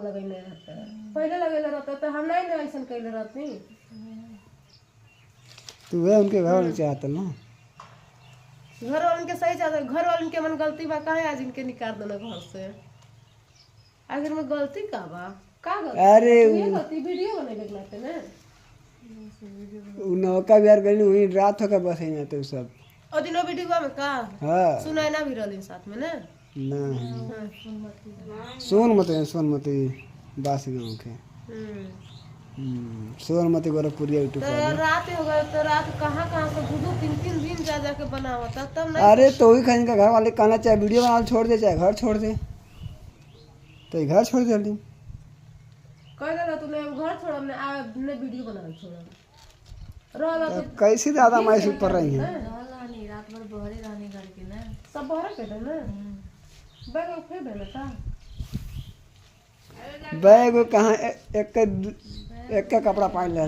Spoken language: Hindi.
लगैले रहते पहले लगैले रहते तो हम नहीं ना ऐसा कैले रहती। तू वे उनके घर वाले चाहता ना घर वालों के सही चाहते घर वालों के मन गलती बा काहे आज इनके निकाल देना घर से आखिर में गलती का बा का गलती अरे ये गलती वीडियो बने लगलाते ना उ नौका बिहार गई वही रात होकर बस ही जाते सब और दिनों वीडियो में का हाँ सुनाई ना भी रहली साथ में ना ना हाँ। सोन मत बासी गाँव के सोन मत गोरखपुरिया यूट्यूब तो पर रात हो गए तो रात कहाँ से दो तीन तीन दिन जा जाके बनावता तब नहीं अरे तो वही खाने का घर वाले कहना चाहे वीडियो बना छोड़ दे चाहे घर छोड़ दे तो ये घर छोड़ दे जल्दी कह देला तूने घर छोड़ ने वीडियो बना छोड़ रहला अब कैसे ज्यादा मायूस ऊपर रही है रहनी रात भर बहरे रहने घर के ना सब बहरा के दे ना बैग उठे दे ना बैग कहाँ एक कपड़ा पहन ले